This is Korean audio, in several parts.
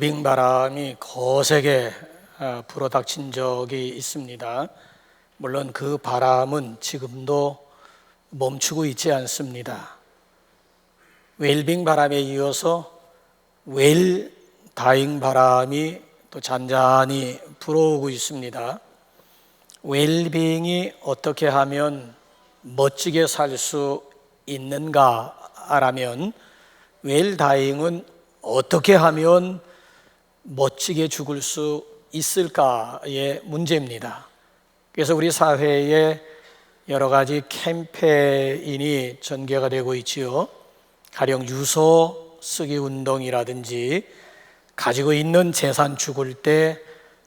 빙바람이 거세게 불어닥친 적이 있습니다. 물론 그 바람은 지금도 멈추고 있지 않습니다. 웰빙 바람에 이어서 웰다잉 바람이 또 잔잔히 불어오고 있습니다. 웰빙이 어떻게 하면 멋지게 살 수 있는가라면 웰다잉은 어떻게 하면 멋지게 죽을 수 있을까의 문제입니다. 그래서 우리 사회에 여러 가지 캠페인이 전개가 되고 있지요. 가령 유서 쓰기 운동이라든지 가지고 있는 재산 죽을 때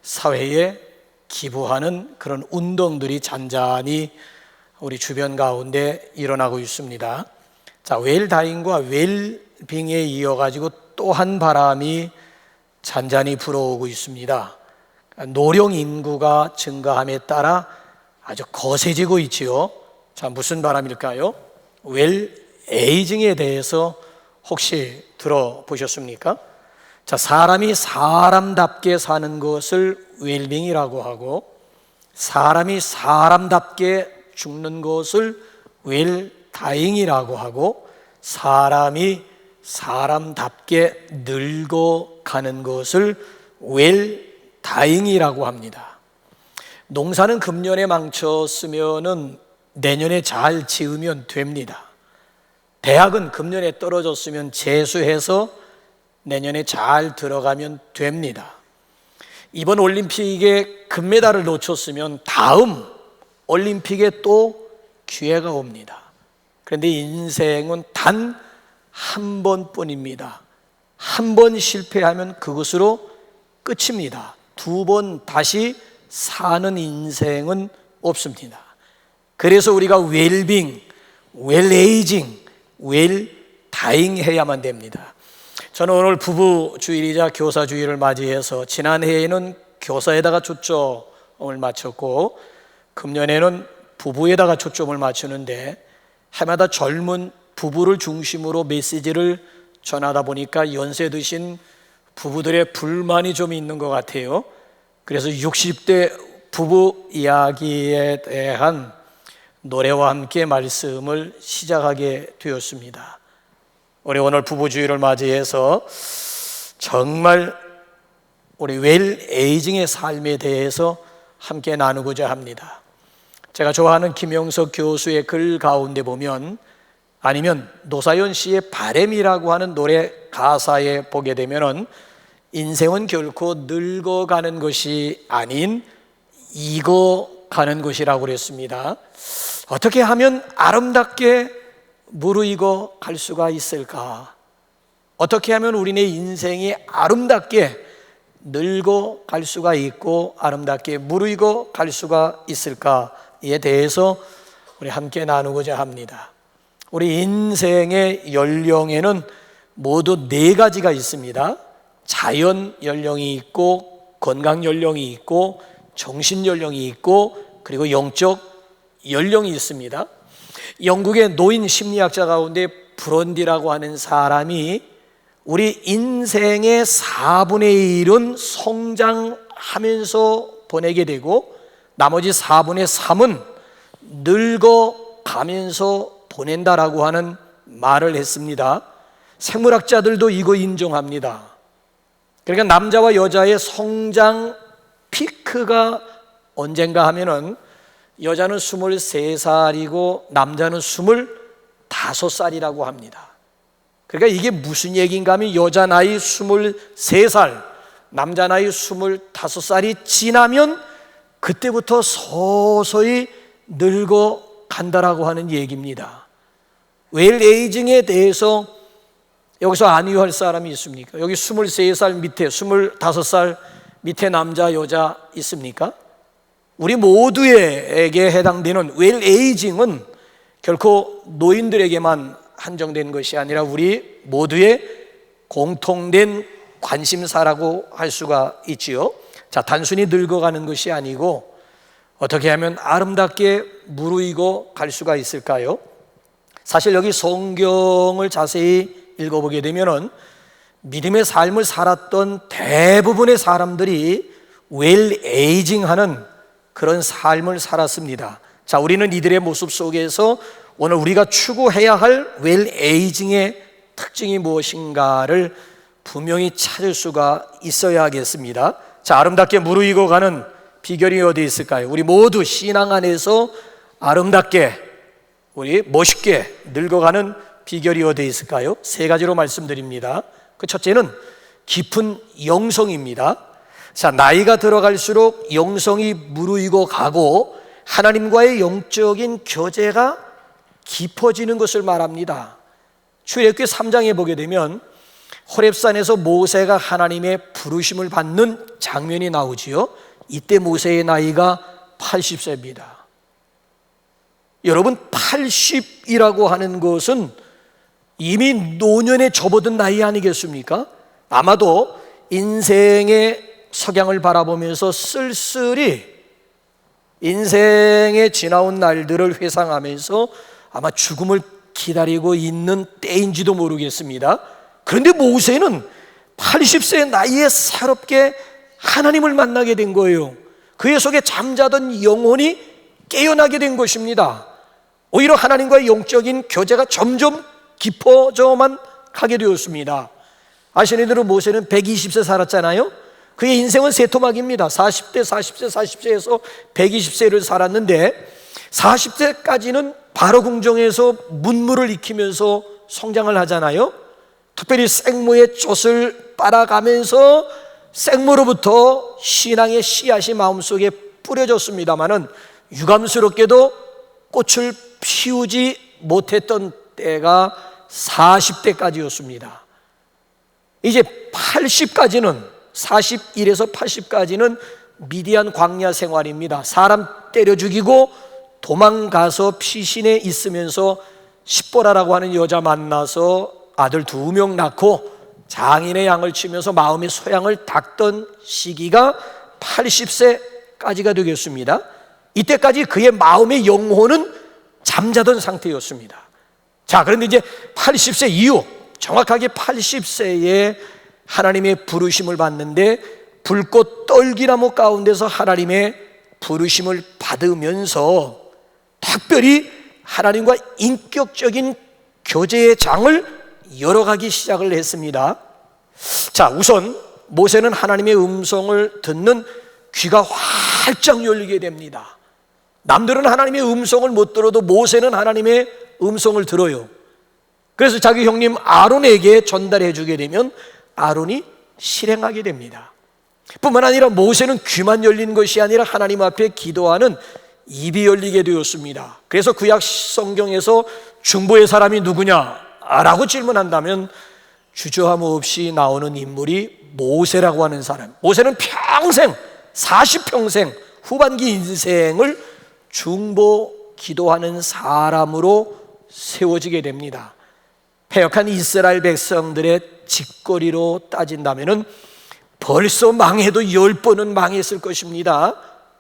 사회에 기부하는 그런 운동들이 잔잔히 우리 주변 가운데 일어나고 있습니다. 자, 웰다잉과 웰빙에 이어가지고 또 한 바람이 잔잔히 불어오고 있습니다. 노령 인구가 증가함에 따라 아주 거세지고 있지요. 자, 무슨 바람일까요? 웰에이징에 대해서 혹시 들어보셨습니까? 자, 사람이 사람답게 사는 것을 웰빙이라고 하고 사람이 사람답게 죽는 것을 웰다잉이라고 하고 사람이 사람답게 늙어가는 것을 웰다잉이라고 합니다. 농사는 금년에 망쳤으면 내년에 잘 지으면 됩니다. 대학은 금년에 떨어졌으면 재수해서 내년에 잘 들어가면 됩니다. 이번 올림픽에 금메달을 놓쳤으면 다음 올림픽에 또 기회가 옵니다. 그런데 인생은 단 한 번뿐입니다. 한 번 실패하면 그것으로 끝입니다. 두 번 다시 사는 인생은 없습니다. 그래서 우리가 웰빙, 웰에이징, 웰다잉 해야만 됩니다. 저는 오늘 부부주일이자 교사주일을 맞이해서 지난해에는 교사에다가 초점을 맞췄고 금년에는 부부에다가 초점을 맞추는데 해마다 젊은 부부를 중심으로 메시지를 전하다 보니까 연세 드신 부부들의 불만이 좀 있는 것 같아요. 그래서 60대 부부 이야기에 대한 노래와 함께 말씀을 시작하게 되었습니다. 우리 오늘 부부주일을 맞이해서 정말 우리 웰에이징의 삶에 대해서 함께 나누고자 합니다. 제가 좋아하는 김영석 교수의 글 가운데 보면 아니면 노사연 씨의 바램이라고 하는 노래 가사에 보게 되면은 인생은 결코 늙어가는 것이 아닌 익어가는 것이라고 그랬습니다. 어떻게 하면 아름답게 무르익어 갈 수가 있을까? 어떻게 하면 우리네 인생이 아름답게 늙어 갈 수가 있고 아름답게 무르익어 갈 수가 있을까에 대해서 우리 함께 나누고자 합니다. 우리 인생의 연령에는 모두 네 가지가 있습니다. 자연 연령이 있고 건강 연령이 있고 정신 연령이 있고 그리고 영적 연령이 있습니다. 영국의 노인 심리학자 가운데 브론디라고 하는 사람이 우리 인생의 4분의 1은 성장하면서 보내게 되고 나머지 4분의 3은 늙어가면서 보낸다라고 하는 말을 했습니다. 생물학자들도 이거 인정합니다. 그러니까 남자와 여자의 성장 피크가 언젠가 하면은 여자는 23살이고 남자는 25살이라고 합니다. 그러니까 이게 무슨 얘기인가 하면 여자 나이 23살, 남자 나이 25살이 지나면 그때부터 서서히 늙어간다라고 하는 얘기입니다. 웰에이징에 대해서 여기서 안위할 사람이 있습니까? 여기 23살 밑에 25살 밑에 남자 여자 있습니까? 우리 모두에게 해당되는 웰에이징은 결코 노인들에게만 한정된 것이 아니라 우리 모두의 공통된 관심사라고 할 수가 있지요. 자, 단순히 늙어가는 것이 아니고 어떻게 하면 아름답게 무르익어 갈 수가 있을까요? 사실 여기 성경을 자세히 읽어보게 되면은 믿음의 삶을 살았던 대부분의 사람들이 웰에이징하는 그런 삶을 살았습니다. 자, 우리는 이들의 모습 속에서 오늘 우리가 추구해야 할 웰에이징의 특징이 무엇인가를 분명히 찾을 수가 있어야 하겠습니다. 자, 아름답게 무르익어가는 비결이 어디 있을까요? 우리 모두 신앙 안에서 아름답게, 우리 멋있게 늙어가는 비결이 어디 있을까요? 세 가지로 말씀드립니다. 그 첫째는 깊은 영성입니다. 자, 나이가 들어갈수록 영성이 무르익어 가고 하나님과의 영적인 교제가 깊어지는 것을 말합니다. 출애굽기 3장에 보게 되면 호렙산에서 모세가 하나님의 부르심을 받는 장면이 나오지요. 이때 모세의 나이가 80세입니다. 여러분, 80이라고 하는 것은 이미 노년에 접어든 나이 아니겠습니까? 아마도 인생의 석양을 바라보면서 쓸쓸히 인생의 지나온 날들을 회상하면서 아마 죽음을 기다리고 있는 때인지도 모르겠습니다. 그런데 모세는 80세 나이에 새롭게 하나님을 만나게 된 거예요. 그의 속에 잠자던 영혼이 깨어나게 된 것입니다. 오히려 하나님과의 영적인 교제가 점점 깊어져만 가게 되었습니다. 아시는 대로 모세는 120세 살았잖아요. 그의 인생은 세 토막입니다. 40세에서 120세를 살았는데 40세까지는 바로 궁정에서 문무를 익히면서 성장을 하잖아요. 특별히 생모의 젖을 빨아가면서 생모로부터 신앙의 씨앗이 마음속에 뿌려졌습니다마는 유감스럽게도 꽃을 피우지 못했던 때가 40대까지였습니다. 이제 80까지는 41에서 80까지는 미디안 광야 생활입니다. 사람 때려 죽이고 도망가서 피신해 있으면서 십보라라고 하는 여자 만나서 아들 2명 낳고 장인의 양을 치면서 마음의 소양을 닦던 시기가 80세까지가 되겠습니다. 이때까지 그의 마음의 영혼은 잠자던 상태였습니다. 자, 그런데 이제 80세 이후 정확하게 80세에 하나님의 부르심을 받는데 불꽃 떨기나무 가운데서 하나님의 부르심을 받으면서 특별히 하나님과 인격적인 교제의 장을 열어가기 시작을 했습니다. 자, 우선 모세는 하나님의 음성을 듣는 귀가 활짝 열리게 됩니다. 남들은 하나님의 음성을 못 들어도 모세는 하나님의 음성을 들어요. 그래서 자기 형님 아론에게 전달해 주게 되면 아론이 실행하게 됩니다. 뿐만 아니라 모세는 귀만 열린 것이 아니라 하나님 앞에 기도하는 입이 열리게 되었습니다. 그래서 구약 성경에서 중보의 사람이 누구냐? 라고 질문한다면 주저함 없이 나오는 인물이 모세라고 하는 사람. 모세는 평생 40평생 후반기 인생을 중보 기도하는 사람으로 세워지게 됩니다. 패역한 이스라엘 백성들의 짓거리로 따진다면 벌써 망해도 10번은 망했을 것입니다.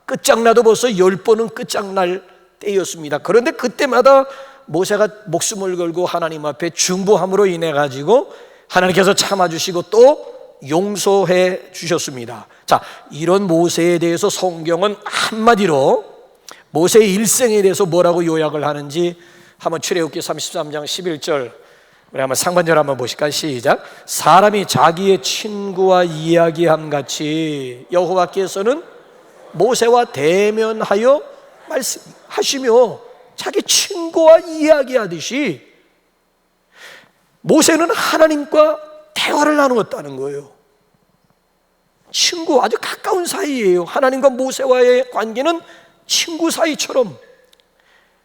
끝장나도 벌써 10번은 끝장날 때였습니다. 그런데 그때마다 모세가 목숨을 걸고 하나님 앞에 중보함으로 인해 가지고 하나님께서 참아주시고 또 용서해 주셨습니다. 자, 이런 모세에 대해서 성경은 한마디로 모세의 일생에 대해서 뭐라고 요약을 하는지 한번 출애굽기 33장 11절 우리 한번 상반절 한번 보실까요? 시작. 사람이 자기의 친구와 이야기함 같이 여호와께서는 모세와 대면하여 말씀하시며 자기 친구와 이야기하듯이 모세는 하나님과 대화를 나누었다는 거예요. 친구, 아주 가까운 사이예요. 하나님과 모세와의 관계는 친구 사이처럼.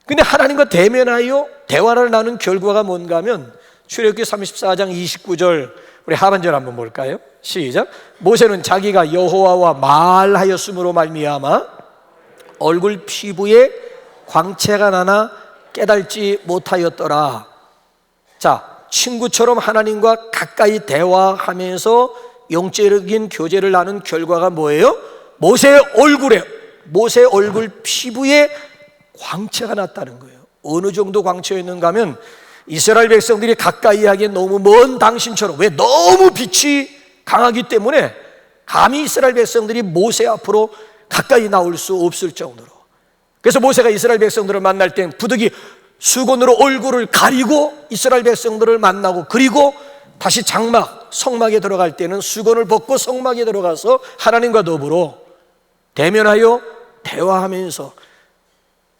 근데 하나님과 대면하여 대화를 나눈 결과가 뭔가 하면 출애굽기 34장 29절 우리 하반절 한번 볼까요? 시작. 모세는 자기가 여호와와 말하였으므로 말미암아 얼굴 피부에 광채가 나나 깨달지 못하였더라. 자, 친구처럼 하나님과 가까이 대화하면서 영적인 교제를 나눈 결과가 뭐예요? 모세의 얼굴 피부에 광채가 났다는 거예요. 어느 정도 광채였는가 하면 이스라엘 백성들이 가까이 하기에 너무 먼 당신처럼, 왜? 너무 빛이 강하기 때문에 감히 이스라엘 백성들이 모세 앞으로 가까이 나올 수 없을 정도로. 그래서 모세가 이스라엘 백성들을 만날 때 부득이 수건으로 얼굴을 가리고 이스라엘 백성들을 만나고, 그리고 다시 장막, 성막에 들어갈 때는 수건을 벗고 성막에 들어가서 하나님과 더불어 대면하여 대화하면서,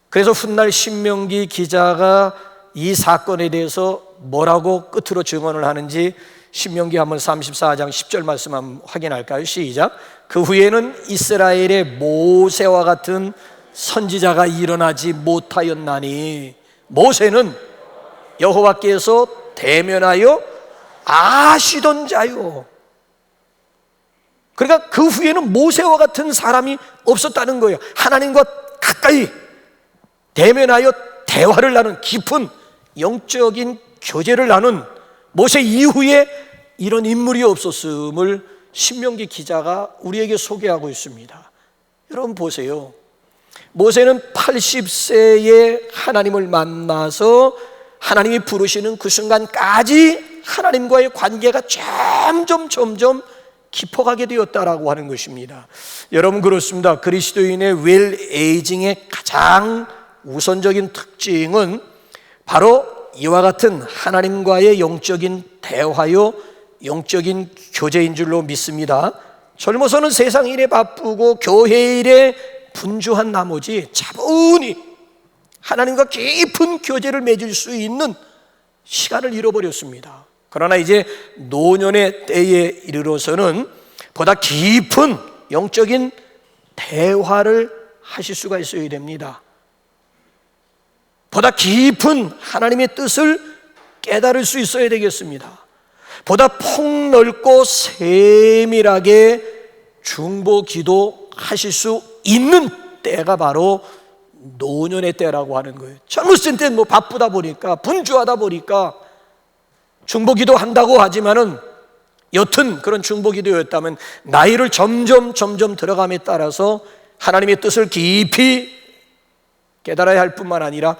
그래서 훗날 신명기 기자가 이 사건에 대해서 뭐라고 끝으로 증언을 하는지 신명기 한번 34장 10절 말씀 한번 확인할까요? 시작. 그 후에는 이스라엘의 모세와 같은 선지자가 일어나지 못하였나니, 모세는 여호와께서 대면하여 아시던 자요. 그러니까 그 후에는 모세와 같은 사람이 없었다는 거예요. 하나님과 가까이 대면하여 대화를 나눈, 깊은 영적인 교제를 나눈 모세 이후에 이런 인물이 없었음을 신명기 기자가 우리에게 소개하고 있습니다. 여러분 보세요. 모세는 80세에 하나님을 만나서 하나님이 부르시는 그 순간까지 하나님과의 관계가 점점 깊어가게 되었다라고 하는 것입니다. 여러분 그렇습니다. 그리스도인의 웰에이징의 가장 우선적인 특징은 바로 이와 같은 하나님과의 영적인 대화요, 영적인 교제인 줄로 믿습니다. 젊어서는 세상 일에 바쁘고 교회 일에 분주한 나머지 차분히 하나님과 깊은 교제를 맺을 수 있는 시간을 잃어버렸습니다. 그러나 이제 노년의 때에 이르러서는 보다 깊은 영적인 대화를 하실 수가 있어야 됩니다. 보다 깊은 하나님의 뜻을 깨달을 수 있어야 되겠습니다. 보다 폭넓고 세밀하게 중보 기도하실 수 있는 때가 바로 노년의 때라고 하는 거예요. 젊었을 때는 뭐 바쁘다 보니까, 분주하다 보니까 중보 기도한다고 하지만은, 여튼 그런 중보 기도였다면 나이를 점점 들어감에 따라서 하나님의 뜻을 깊이 깨달아야 할 뿐만 아니라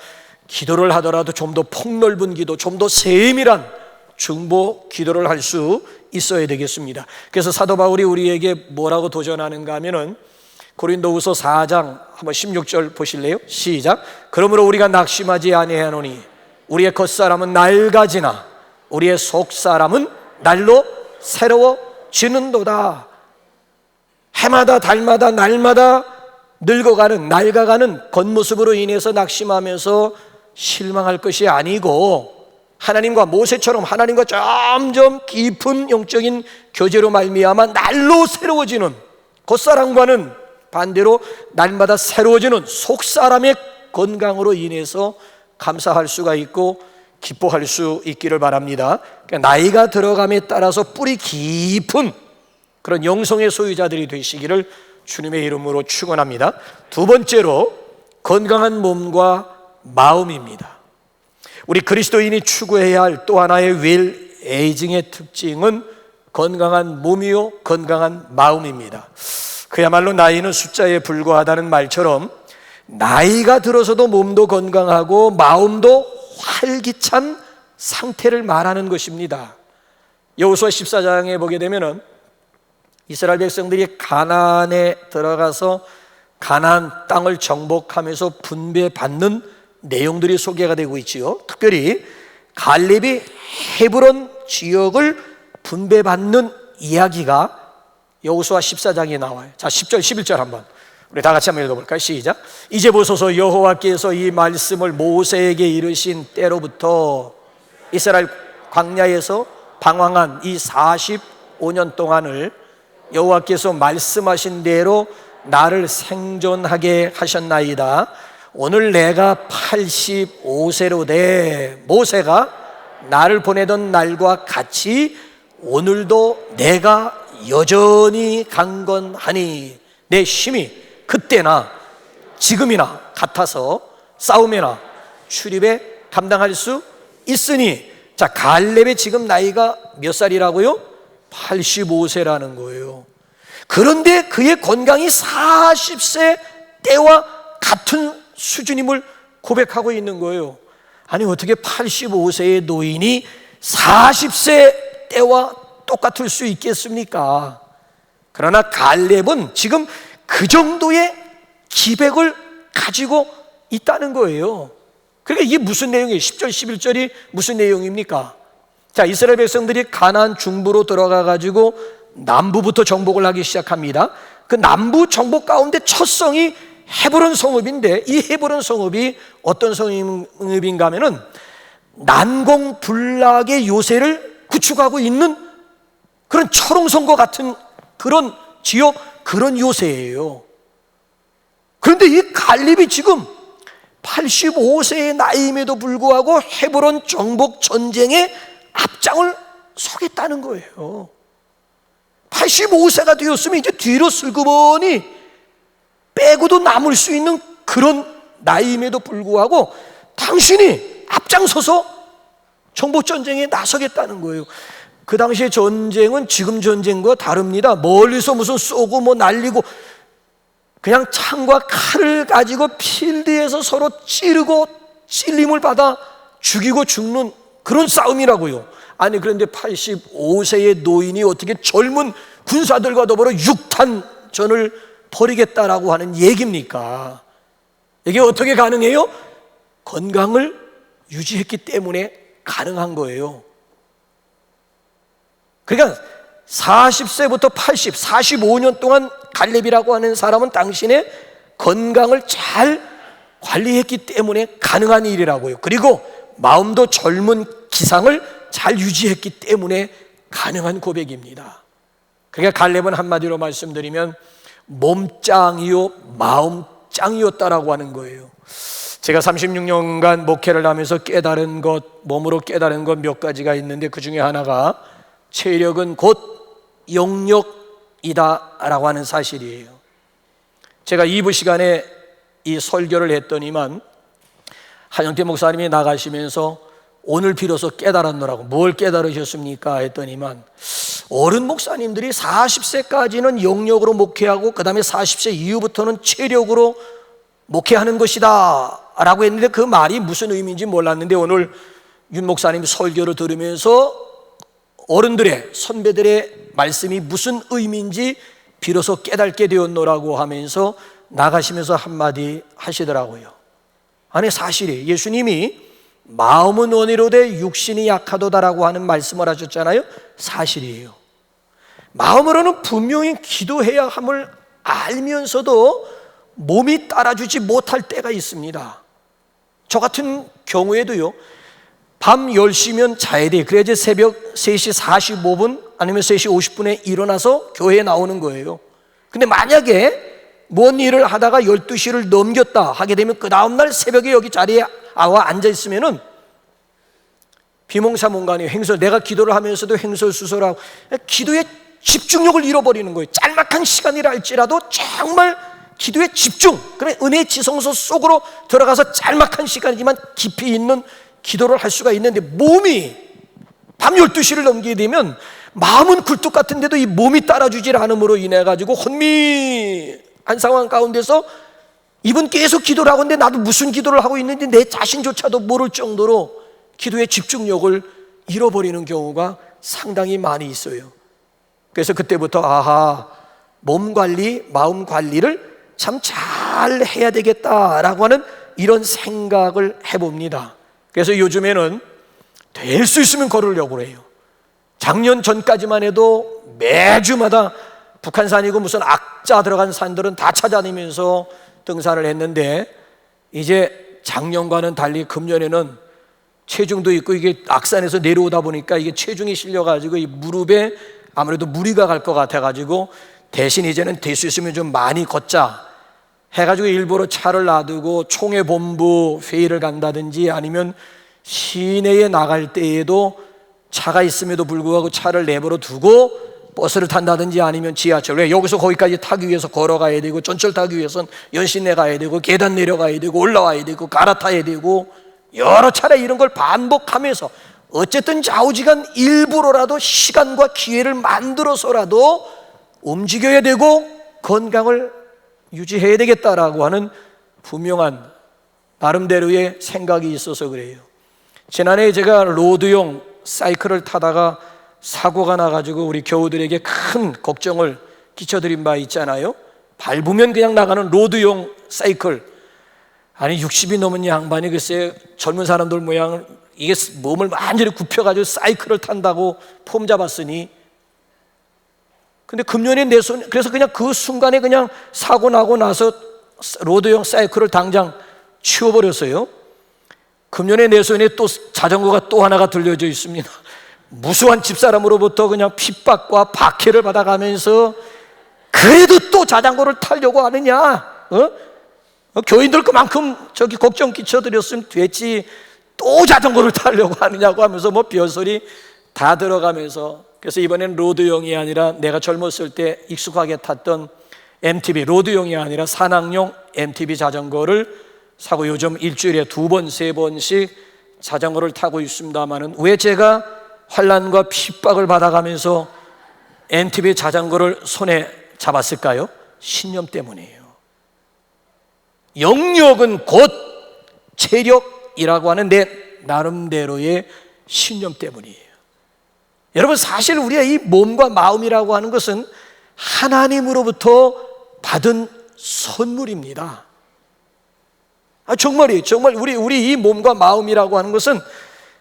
기도를 하더라도 좀 더 폭넓은 기도, 좀 더 세밀한 중보 기도를 할 수 있어야 되겠습니다. 그래서 사도 바울이 우리에게 뭐라고 도전하는가 하면은 고린도후서 4장 한번 16절 보실래요? 시작. 그러므로 우리가 낙심하지 아니하노니 우리의 겉사람은 낡아지나 우리의 속사람은 날로 새로워지는도다. 해마다 달마다 날마다 늙어가는, 낡아가는 겉모습으로 인해서 낙심하면서 실망할 것이 아니고, 하나님과 모세처럼 하나님과 점점 깊은 영적인 교제로 말미암아 날로 새로워지는, 겉사람과는 반대로 날마다 새로워지는 속사람의 건강으로 인해서 감사할 수가 있고 기뻐할 수 있기를 바랍니다. 그러니까 나이가 들어감에 따라서 뿌리 깊은 그런 영성의 소유자들이 되시기를 주님의 이름으로 축원합니다. 두 번째로 건강한 몸과 마음입니다. 우리 그리스도인이 추구해야 할 또 하나의 웰에이징의 특징은 건강한 몸이요, 건강한 마음입니다. 그야말로 나이는 숫자에 불과하다는 말처럼 나이가 들어서도 몸도 건강하고 마음도 활기찬 상태를 말하는 것입니다. 여호수아 14장에 보게 되면은 이스라엘 백성들이 가나안에 들어가서 가나안 땅을 정복하면서 분배받는 내용들이 소개가 되고 있지요. 특별히 갈렙이 헤브론 지역을 분배받는 이야기가 여호수아 14장에 나와요. 자, 10절 11절 한번 우리 다 같이 한번 읽어볼까요? 시작. 이제 보소서 여호와께서 이 말씀을 모세에게 이르신 때로부터 이스라엘 광야에서 방황한 이 45년 동안을 여호와께서 말씀하신 대로 나를 생존하게 하셨나이다. 오늘 내가 85세로 돼 모세가 나를 보내던 날과 같이 오늘도 내가 여전히 강건하니 내 힘이 그때나 지금이나 같아서 싸움이나 출입에 감당할 수 있으니. 자, 갈렙의 지금 나이가 몇 살이라고요? 85세라는 거예요. 그런데 그의 건강이 40세 때와 같은 수준임을 고백하고 있는 거예요. 아니 어떻게 85세의 노인이 40세 때와 똑같을 수 있겠습니까? 그러나 갈렙은 지금 그 정도의 기백을 가지고 있다는 거예요. 그러니까 이게 무슨 내용이에요? 10절 11절이 무슨 내용입니까? 자, 이스라엘 백성들이 가나안 중부로 들어가 가지고 남부부터 정복을 하기 시작합니다. 그 남부 정복 가운데 첫 성이 헤브론 성읍인데, 이 헤브론 성읍이 어떤 성읍인가 하면은 난공불락의 요새를 구축하고 있는 그런 철옹성과 같은 그런 지역, 그런 요새예요. 그런데 이 갈렙이 지금 85세의 나이임에도 불구하고 헤브론 정복 전쟁에 앞장을 서겠다는 거예요. 85세가 되었으면 이제 뒤로 슬그머니 빼고도 남을 수 있는 그런 나이임에도 불구하고 당신이 앞장서서 정복 전쟁에 나서겠다는 거예요. 그 당시의 전쟁은 지금 전쟁과 다릅니다. 멀리서 무슨 쏘고 뭐 날리고, 그냥 창과 칼을 가지고 필드에서 서로 찌르고 찔림을 받아 죽이고 죽는 그런 싸움이라고요. 아니 그런데 85세의 노인이 어떻게 젊은 군사들과 더불어 육탄전을 벌이겠다라고 하는 얘기입니까? 이게 어떻게 가능해요? 건강을 유지했기 때문에 가능한 거예요. 그러니까 40세부터 80, 45년 동안 갈렙이라고 하는 사람은 당신의 건강을 잘 관리했기 때문에 가능한 일이라고요. 그리고 마음도 젊은 기상을 잘 유지했기 때문에 가능한 고백입니다. 그러니까 갈렙은 한마디로 말씀드리면 몸짱이요 마음짱이었다라고 하는 거예요. 제가 36년간 목회를 하면서 깨달은 것, 몸으로 깨달은 것 몇 가지가 있는데 그 중에 하나가 체력은 곧 영역이다라고 하는 사실이에요. 제가 2부 시간에 이 설교를 했더니만 한영태 목사님이 나가시면서 오늘 비로소 깨달았노라고, 뭘 깨달으셨습니까? 했더니만 어른 목사님들이 40세까지는 영역으로 목회하고 그 다음에 40세 이후부터는 체력으로 목회하는 것이다 라고 했는데 그 말이 무슨 의미인지 몰랐는데 오늘 윤 목사님 설교를 들으면서 어른들의, 선배들의 말씀이 무슨 의미인지 비로소 깨닫게 되었노라고 하면서 나가시면서 한마디 하시더라고요. 아니 사실이 예수님이 마음은 원이로되 육신이 약하도다라고 하는 말씀을 하셨잖아요. 사실이에요. 마음으로는 분명히 기도해야 함을 알면서도 몸이 따라주지 못할 때가 있습니다. 저 같은 경우에도요, 밤 10시면 자야 돼. 그래야지 새벽 3시 45분 아니면 3시 50분에 일어나서 교회에 나오는 거예요. 근데 만약에 뭔 일을 하다가 12시를 넘겼다 하게 되면 그 다음날 새벽에 여기 자리에 앉아 있으면은 비몽사몽간에 내가 기도를 하면서도 횡설수설하고 기도의 집중력을 잃어버리는 거예요. 짤막한 시간이라 할지라도 정말 기도의 집중, 그래 은혜의 지성소 속으로 들어가서 짤막한 시간이지만 깊이 있는 기도를 할 수가 있는데 몸이 밤 12시를 넘기게 되면 마음은 굴뚝 같은데도 이 몸이 따라주질 않음으로 인해 가지고 혼미한 상황 가운데서 이분 계속 기도를 하고 있는데 나도 무슨 기도를 하고 있는지 내 자신조차도 모를 정도로 기도의 집중력을 잃어버리는 경우가 상당히 많이 있어요. 그래서 그때부터 몸 관리, 마음 관리를 참 잘 해야 되겠다라고 하는 이런 생각을 해봅니다. 그래서 요즘에는 될 수 있으면 걸으려고 해요. 작년 전까지만 해도 매주마다 북한산이고 무슨 악자 들어간 산들은 다 찾아다니면서 등산을 했는데 이제 작년과는 달리 금년에는 체중도 있고 이게 악산에서 내려오다 보니까 이게 체중이 실려가지고 이 무릎에 아무래도 무리가 갈 것 같아가지고 대신 이제는 될 수 있으면 좀 많이 걷자 해가지고 일부러 차를 놔두고 총회본부 회의를 간다든지 아니면 시내에 나갈 때에도 차가 있음에도 불구하고 차를 내버려 두고 버스를 탄다든지 아니면 지하철, 왜 여기서 거기까지 타기 위해서 걸어가야 되고 전철 타기 위해서는 연신내 가야 되고 계단 내려가야 되고 올라와야 되고 갈아타야 되고 여러 차례 이런 걸 반복하면서 어쨌든 좌우지간 일부러라도 시간과 기회를 만들어서라도 움직여야 되고 건강을 유지해야 되겠다라고 하는 분명한 나름대로의 생각이 있어서 그래요. 지난해 제가 로드용 사이클을 타다가 사고가 나가지고 우리 교우들에게 큰 걱정을 끼쳐드린 바 있잖아요. 밟으면 그냥 나가는 로드용 사이클. 아니 60이 넘은 양반이 글쎄 젊은 사람들 모양을 이게 몸을 완전히 굽혀가지고 사이클을 탄다고 폼 잡았으니, 근데 금년에 내 손, 그래서 그냥 그 순간에 그냥 사고 나고 나서 로드용 사이클을 당장 치워버렸어요. 금년에 내 손에 또 자전거가 또 하나가 들려져 있습니다. 무수한 집사람으로부터 그냥 핍박과 박해를 받아가면서 그래도 또 자전거를 타려고 하느냐? 교인들 그만큼 저기 걱정 끼쳐드렸으면 됐지 또 자전거를 타려고 하느냐고 하면서 뭐 별소리 다 들어가면서, 그래서 이번엔 로드용이 아니라 내가 젊었을 때 익숙하게 탔던 MTB, 로드용이 아니라 산악용 MTB 자전거를 사고 요즘 일주일에 2번, 3번씩 자전거를 타고 있습니다만은, 왜 제가 환난과 핍박을 받아가면서 MTB 자전거를 손에 잡았을까요? 신념 때문이에요. 영역은 곧 체력이라고 하는 내 나름대로의 신념 때문이에요. 여러분, 사실 우리의 이 몸과 마음이라고 하는 것은 하나님으로부터 받은 선물입니다. 정말 우리 이 몸과 마음이라고 하는 것은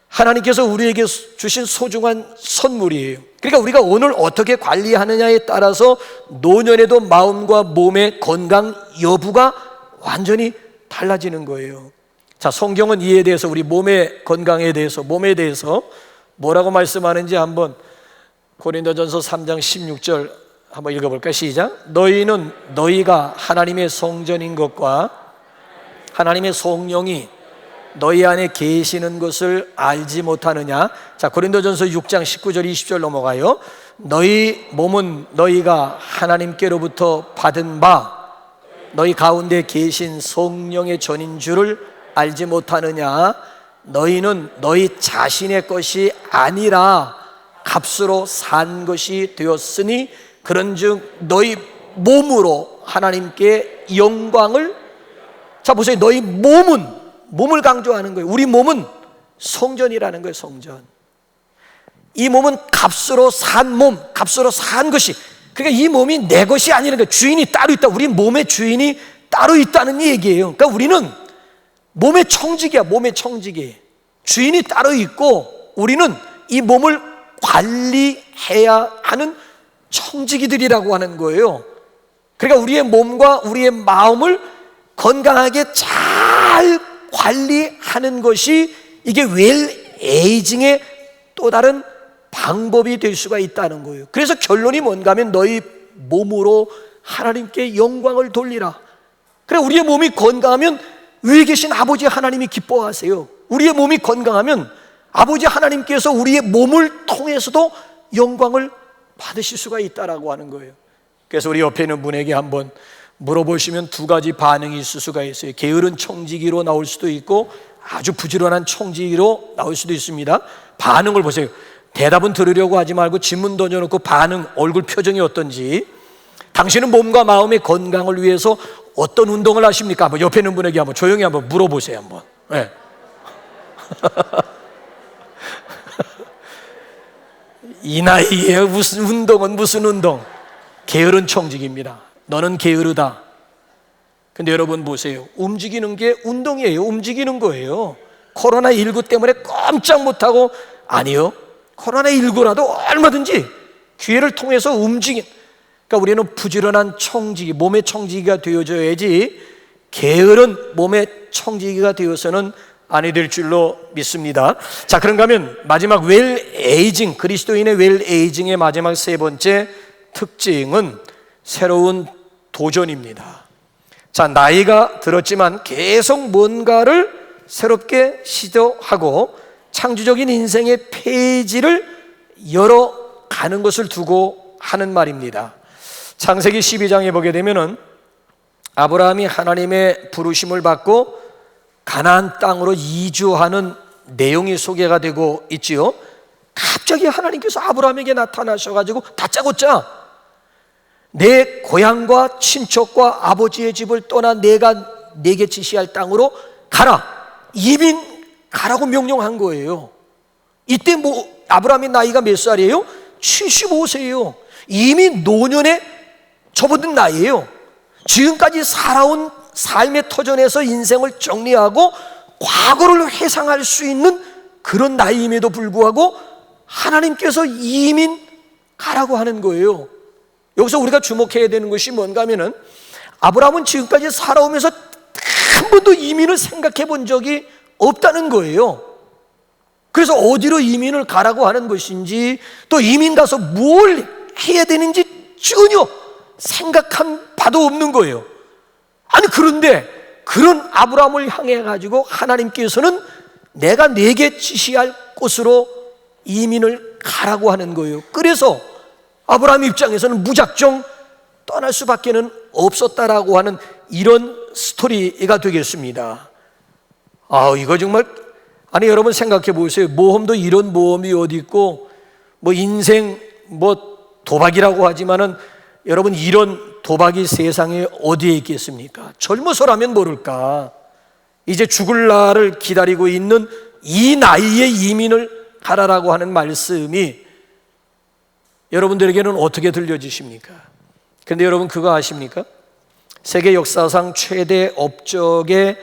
하나님께서 우리에게 주신 소중한 선물이에요. 그러니까 우리가 오늘 어떻게 관리하느냐에 따라서 노년에도 마음과 몸의 건강 여부가 완전히 달라지는 거예요. 자, 성경은 이에 대해서, 우리 몸의 건강에 대해서, 몸에 대해서 뭐라고 말씀하는지 한번 고린도전서 3장 16절 한번 읽어볼까요? 시작. 너희는 너희가 하나님의 성전인 것과 하나님의 성령이 너희 안에 계시는 것을 알지 못하느냐? 자, 고린도전서 6장 19절 20절 넘어가요. 너희 몸은 너희가 하나님께로부터 받은 바 너희 가운데 계신 성령의 전인 줄을 알지 못하느냐? 너희는 너희 자신의 것이 아니라 값으로 산 것이 되었으니 그런즉 너희 몸으로 하나님께 영광을. 자, 보세요. 너희 몸을 강조하는 거예요. 우리 몸은 성전이라는 거예요. 성전. 이 몸은 값으로 산 몸, 값으로 산 것이, 그러니까 이 몸이 내 것이 아니라는 거예요. 주인이 따로 있다. 우리 몸의 주인이 따로 있다는 얘기예요. 그러니까 우리는 몸의 청지기야. 몸의 청지기. 주인이 따로 있고 우리는 이 몸을 관리해야 하는 청지기들이라고 하는 거예요. 그러니까 우리의 몸과 우리의 마음을 건강하게 잘 관리하는 것이 이게 웰에이징의 또 다른 방법이 될 수가 있다는 거예요. 그래서 결론이 뭔가 하면 너희 몸으로 하나님께 영광을 돌리라. 그래, 우리의 몸이 건강하면 위에 계신 아버지 하나님이 기뻐하세요. 우리의 몸이 건강하면 아버지 하나님께서 우리의 몸을 통해서도 영광을 받으실 수가 있다라고 하는 거예요. 그래서 우리 옆에 있는 분에게 한번 물어보시면 두 가지 반응이 있을 수가 있어요. 게으른 청지기로 나올 수도 있고 아주 부지런한 청지기로 나올 수도 있습니다. 반응을 보세요. 대답은 들으려고 하지 말고 질문 던져놓고 반응, 얼굴 표정이 어떤지. 당신은 몸과 마음의 건강을 위해서 어떤 운동을 하십니까? 한번 옆에 있는 분에게 한번 조용히 한번 물어보세요. 한번. 네. 이 나이에 무슨 운동은 무슨 운동? 게으른 청지기입니다. 너는 게으르다. 근데 여러분 보세요. 움직이는 게 운동이에요. 움직이는 거예요. 코로나19 때문에 꼼짝 못하고, 아니요, 코로나19라도 얼마든지 기회를 통해서 그러니까 우리는 부지런한 청지기, 몸의 청지기가 되어줘야지 게으른 몸의 청지기가 되어서는 아니 될 줄로 믿습니다. 자, 그런가 하면 마지막 웰에이징, 그리스도인의 웰에이징의 마지막 세 번째 특징은 새로운 도전입니다. 자, 나이가 들었지만 계속 뭔가를 새롭게 시도하고 창조적인 인생의 페이지를 열어가는 것을 두고 하는 말입니다. 창세기 12장에 보게 되면은 아브라함이 하나님의 부르심을 받고 가나안 땅으로 이주하는 내용이 소개가 되고 있지요. 갑자기 하나님께서 아브라함에게 나타나셔가지고 다짜고짜 내 고향과 친척과 아버지의 집을 떠나 내가 내게 지시할 땅으로 가라, 이민 가라고 명령한 거예요. 이때 아브라함의 나이가 몇 살이에요? 75세예요. 이미 노년에 접어든 나이예요. 지금까지 살아온 삶의 터전에서 인생을 정리하고 과거를 회상할 수 있는 그런 나이임에도 불구하고 하나님께서 이민 가라고 하는 거예요. 여기서 우리가 주목해야 되는 것이 뭔가 하면은 아브라함은 지금까지 살아오면서 한 번도 이민을 생각해 본 적이 없다는 거예요. 그래서 어디로 이민을 가라고 하는 것인지, 또 이민 가서 뭘 해야 되는지 전혀 생각한 바도 없는 거예요. 아니, 그런데 그런 아브라함을 향해 가지고 하나님께서는 내가 네게 지시할 곳으로 이민을 가라고 하는 거예요. 그래서 아브라함 입장에서는 무작정 떠날 수밖에는 없었다라고 하는 이런 스토리가 되겠습니다. 이거 정말, 아니 여러분 생각해 보세요. 모험도 이런 모험이 어디 있고, 인생 도박이라고 하지만은 여러분, 이런 도박이 세상에 어디에 있겠습니까? 젊어서라면 모를까, 이제 죽을 날을 기다리고 있는 이 나이에 이민을 가라라고 하는 말씀이 여러분들에게는 어떻게 들려지십니까? 그런데 여러분, 그거 아십니까? 세계 역사상 최대 업적의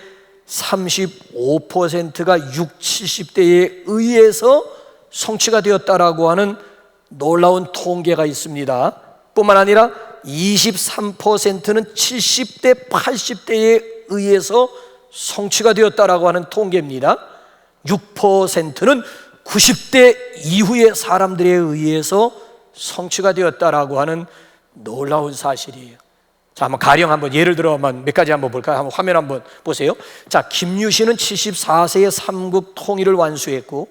35%가 60, 70대에 의해서 성취가 되었다라고 하는 놀라운 통계가 있습니다. 뿐만 아니라 23%는 70대, 80대에 의해서 성취가 되었다라고 하는 통계입니다. 6%는 90대 이후의 사람들에 의해서 성취가 되었다라고 하는 놀라운 사실이에요. 자, 한번 가령 한번 예를 들어 몇 가지 한번 볼까요? 한번 화면 한번 보세요. 자, 김유신은 74세에 삼국 통일을 완수했고,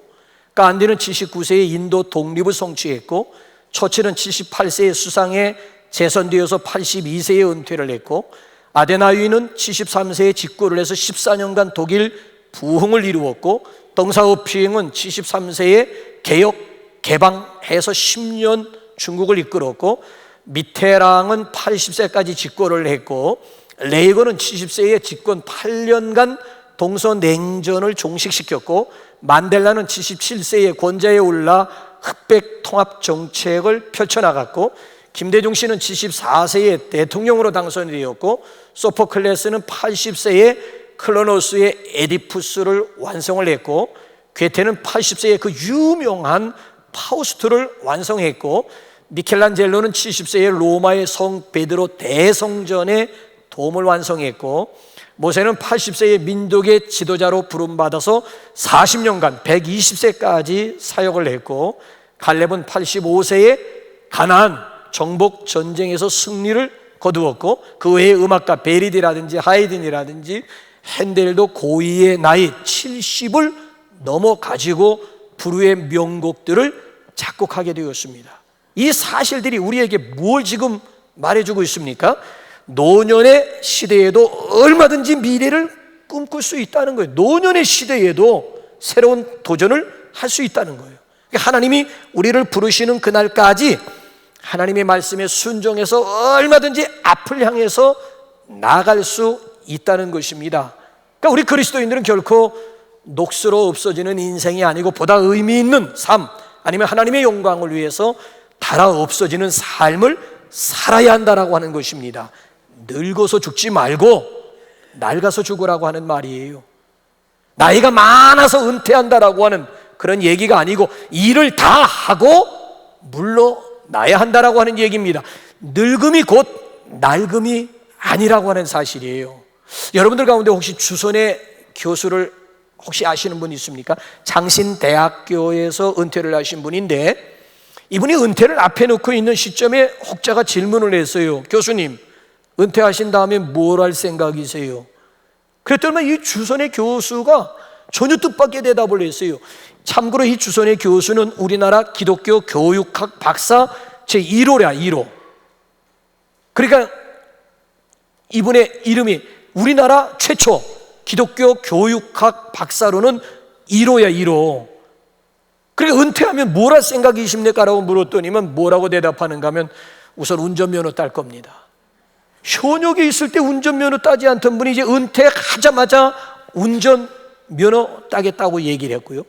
간디는 79세에 인도 독립을 성취했고, 처칠은 78세에 수상에 재선되어서 82세에 은퇴를 했고, 아데나유이는 73세에 직구를 해서 14년간 독일 부흥을 이루었고, 덩사오피잉은 73세에 개혁 개방해서 10년 중국을 이끌었고, 미테랑은 80세까지 집권을 했고, 레이건은 70세에 집권 8년간 동서냉전을 종식시켰고, 만델라는 77세에 권좌에 올라 흑백 통합 정책을 펼쳐나갔고, 김대중 씨는 74세에 대통령으로 당선되었고, 소포클레스는 80세에 클로노스의 에디푸스를 완성을 했고, 괴테는 80세에 그 유명한 파우스트를 완성했고, 미켈란젤로는 70세에 로마의 성 베드로 대성전의 도움을 완성했고, 모세는 80세에 민족의 지도자로 부름받아서 40년간 120세까지 사역을 했고, 갈렙은 85세에 가나안 정복 전쟁에서 승리를 거두었고, 그 외에 음악가 베리디라든지 하이든이라든지 핸델도 고이의 나이 70을 넘어 가지고 불후의 명곡들을 작곡하게 되었습니다. 이 사실들이 우리에게 뭘 지금 말해주고 있습니까? 노년의 시대에도 얼마든지 미래를 꿈꿀 수 있다는 거예요. 노년의 시대에도 새로운 도전을 할 수 있다는 거예요. 하나님이 우리를 부르시는 그날까지 하나님의 말씀에 순종해서 얼마든지 앞을 향해서 나아갈 수 있다는 것입니다. 그러니까 우리 그리스도인들은 결코 녹슬어 없어지는 인생이 아니고 보다 의미 있는 삶, 아니면 하나님의 영광을 위해서 닳아 없어지는 삶을 살아야 한다라고 하는 것입니다. 늙어서 죽지 말고 낡아서 죽으라고 하는 말이에요. 나이가 많아서 은퇴한다라고 하는 그런 얘기가 아니고, 일을 다 하고 물러나야 한다라고 하는 얘기입니다. 늙음이 곧 낡음이 아니라고 하는 사실이에요. 여러분들 가운데 혹시 주선의 교수를 혹시 아시는 분 있습니까? 장신대학교에서 은퇴를 하신 분인데, 이분이 은퇴를 앞에 놓고 있는 시점에 혹자가 질문을 했어요. 교수님, 은퇴하신 다음에 뭘 할 생각이세요? 그랬더니 이 주선의 교수가 전혀 뜻밖의 대답을 했어요. 참고로 이 주선의 교수는 우리나라 기독교 교육학 박사 제1호랴 1호. 그러니까 이분의 이름이 우리나라 최초 기독교 교육학 박사로는 1호야 1호. 그러니까 은퇴하면 뭘 할 생각이십니까? 라고 물었더니만 뭐라고 대답하는가 하면 우선 운전면허 딸 겁니다. 현역에 있을 때 운전면허 따지 않던 분이 이제 은퇴하자마자 운전 면허 따겠다고 얘기를 했고요.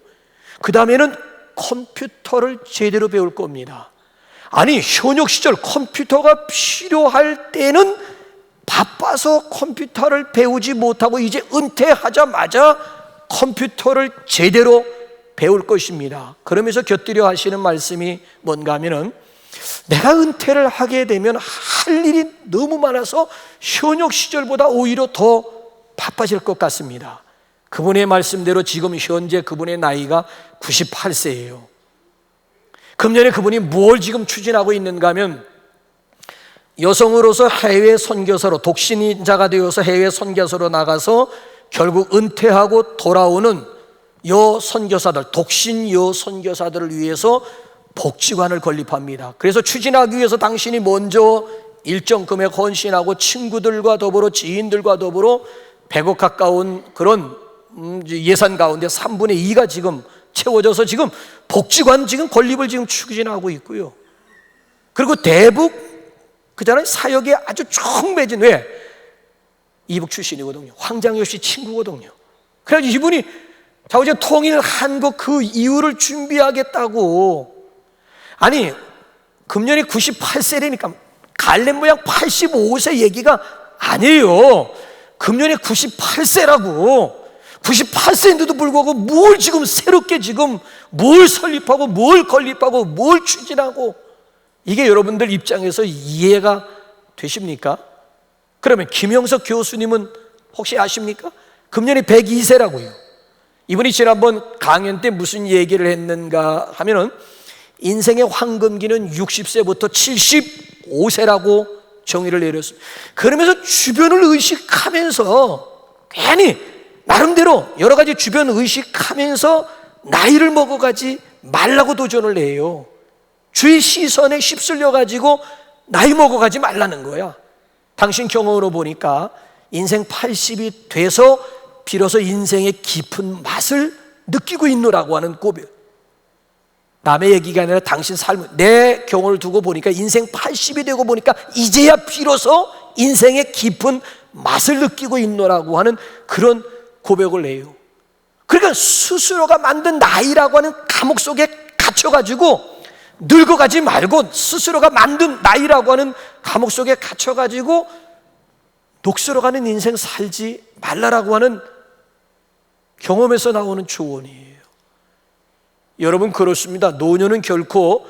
그 다음에는 컴퓨터를 제대로 배울 겁니다. 아니, 현역 시절 컴퓨터가 필요할 때는 바빠서 컴퓨터를 배우지 못하고 이제 은퇴하자마자 컴퓨터를 제대로 배울 것입니다. 그러면서 곁들여 하시는 말씀이 뭔가 하면은, 내가 은퇴를 하게 되면 할 일이 너무 많아서 현역 시절보다 오히려 더 바빠질 것 같습니다. 그분의 말씀대로 지금 현재 그분의 나이가 98세예요. 금년에 그분이 뭘 지금 추진하고 있는가 하면, 여성으로서 해외 선교사로, 독신자가 되어서 해외 선교사로 나가서 결국 은퇴하고 돌아오는 여 선교사들, 독신 여 선교사들을 위해서 복지관을 건립합니다. 그래서 추진하기 위해서 당신이 먼저 일정 금액 헌신하고 친구들과 더불어 지인들과 더불어 100억 가까운 그런 예산 가운데 3분의 2가 지금 채워져서 지금 복지관 지금 건립을 지금 추진하고 있고요. 그리고 대북 그잖아요, 사역에 아주 쭉 매진, 왜? 이북 출신이거든요. 황장엽 씨 친구거든요. 그래서 이분이 자우제 통일 한국 그 이후를 준비하겠다고. 아니, 금년이 98세라니까 갈렙 모양 85세 얘기가 아니에요. 금년에 98세라고. 98세인데도 불구하고 뭘 지금 새롭게 지금 뭘 설립하고 뭘 건립하고 뭘 추진하고, 이게 여러분들 입장에서 이해가 되십니까? 그러면 김영석 교수님은 혹시 아십니까? 금년에 102세라고요. 이분이 지난번 강연 때 무슨 얘기를 했는가 하면은, 인생의 황금기는 60세부터 75세라고 정의를 내렸습니다. 그러면서 주변을 의식하면서 괜히 나름대로 여러 가지 주변 의식하면서 나이를 먹어가지 말라고 도전을 해요. 주의 시선에 휩쓸려 가지고 나이 먹어가지 말라는 거야. 당신 경험으로 보니까 인생 80이 돼서 비로소 인생의 깊은 맛을 느끼고 있노라고 하는 고백. 남의 얘기가 아니라 당신 삶, 내 경험을 두고 보니까 인생 80이 되고 보니까 이제야 비로소 인생의 깊은 맛을 느끼고 있노라고 하는 그런 고백을 해요. 그러니까 스스로가 만든 나이라고 하는 감옥 속에 갇혀가지고 늙어가지 말고, 스스로가 만든 나이라고 하는 감옥 속에 갇혀가지고 녹슬어가는 인생 살지 말라라고 하는 경험에서 나오는 조언이에요. 여러분, 그렇습니다. 노년은 결코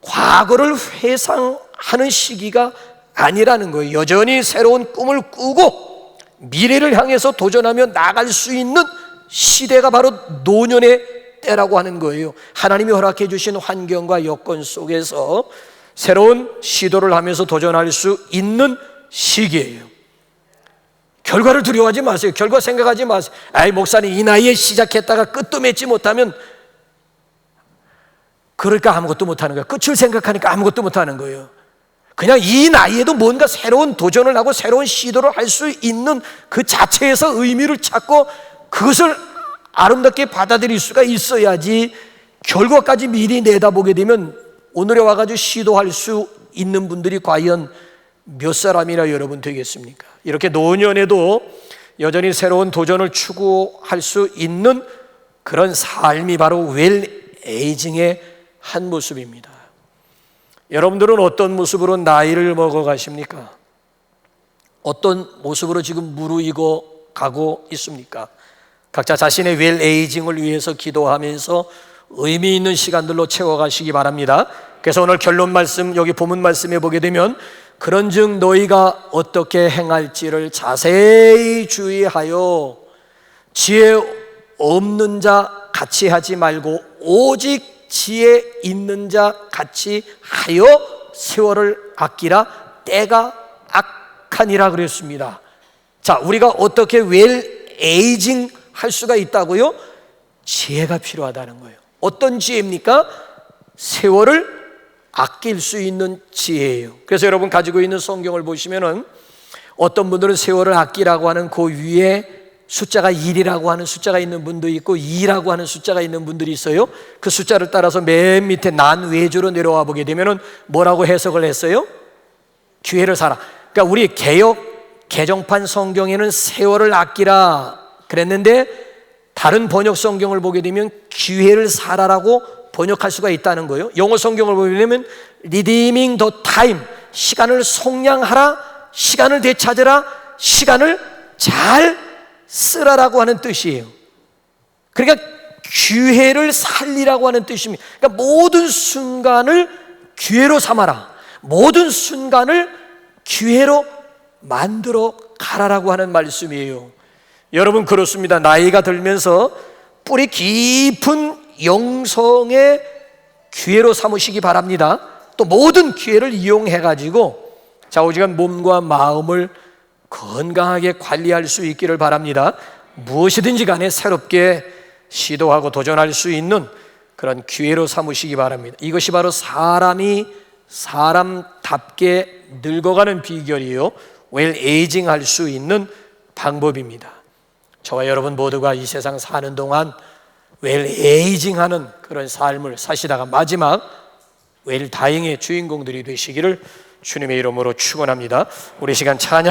과거를 회상하는 시기가 아니라는 거예요. 여전히 새로운 꿈을 꾸고 미래를 향해서 도전하며 나갈 수 있는 시대가 바로 노년의 때라고 하는 거예요. 하나님이 허락해 주신 환경과 여건 속에서 새로운 시도를 하면서 도전할 수 있는 시기예요. 결과를 두려워하지 마세요. 결과 생각하지 마세요. 아이, 목사님 이 나이에 시작했다가 끝도 맺지 못하면 그러니까 아무것도 못하는 거예요. 끝을 생각하니까 아무것도 못하는 거예요. 그냥 이 나이에도 뭔가 새로운 도전을 하고 새로운 시도를 할 수 있는 그 자체에서 의미를 찾고 그것을 아름답게 받아들일 수가 있어야지, 결과까지 미리 내다보게 되면 오늘에 와가지고 시도할 수 있는 분들이 과연 몇 사람이나 여러분 되겠습니까? 이렇게 노년에도 여전히 새로운 도전을 추구할 수 있는 그런 삶이 바로 웰 에이징의 한 모습입니다. 여러분들은 어떤 모습으로 나이를 먹어 가십니까? 어떤 모습으로 지금 무르익어 가고 있습니까? 각자 자신의 웰 에이징을 위해서 기도하면서 의미 있는 시간들로 채워가시기 바랍니다. 그래서 오늘 결론 말씀, 여기 본문 말씀에 보게 되면, 그런즉 너희가 어떻게 행할지를 자세히 주의하여 지혜 없는 자 같이 하지 말고 오직 지혜 있는 자 같이 하여 세월을 아끼라. 때가 악하니라 그랬습니다. 자, 우리가 어떻게 웰 에이징 할 수가 있다고요? 지혜가 필요하다는 거예요. 어떤 지혜입니까? 세월을 아낄 수 있는 지혜예요. 그래서 여러분 가지고 있는 성경을 보시면은 어떤 분들은 세월을 아끼라고 하는 그 위에 숫자가 1이라고 하는 숫자가 있는 분도 있고 2라고 하는 숫자가 있는 분들이 있어요. 그 숫자를 따라서 맨 밑에 난 외주로 내려와 보게 되면은 뭐라고 해석을 했어요? 기회를 살아. 그러니까 우리 개역 개정판 성경에는 세월을 아끼라 그랬는데 다른 번역 성경을 보게 되면 기회를 살아라고 번역할 수가 있다는 거예요. 영어 성경을 보게 되면 redeeming the time, 시간을 속량하라, 시간을 되찾으라, 시간을 잘 쓰라라고 하는 뜻이에요. 그러니까 기회를 살리라고 하는 뜻입니다. 그러니까 모든 순간을 기회로 삼아라, 모든 순간을 기회로 만들어 가라라고 하는 말씀이에요. 여러분, 그렇습니다. 나이가 들면서 뿌리 깊은 영성의 기회로 삼으시기 바랍니다. 또 모든 기회를 이용해 가지고 좌우지간 몸과 마음을 건강하게 관리할 수 있기를 바랍니다. 무엇이든지 간에 새롭게 시도하고 도전할 수 있는 그런 기회로 삼으시기 바랍니다. 이것이 바로 사람이 사람답게 늙어가는 비결이요, 웰 에이징 할 수 있는 방법입니다. 저와 여러분 모두가 이 세상 사는 동안 웰 에이징 하는 그런 삶을 사시다가 마지막 웰 다잉의 주인공들이 되시기를 주님의 이름으로 축원합니다. 우리 시간 찬양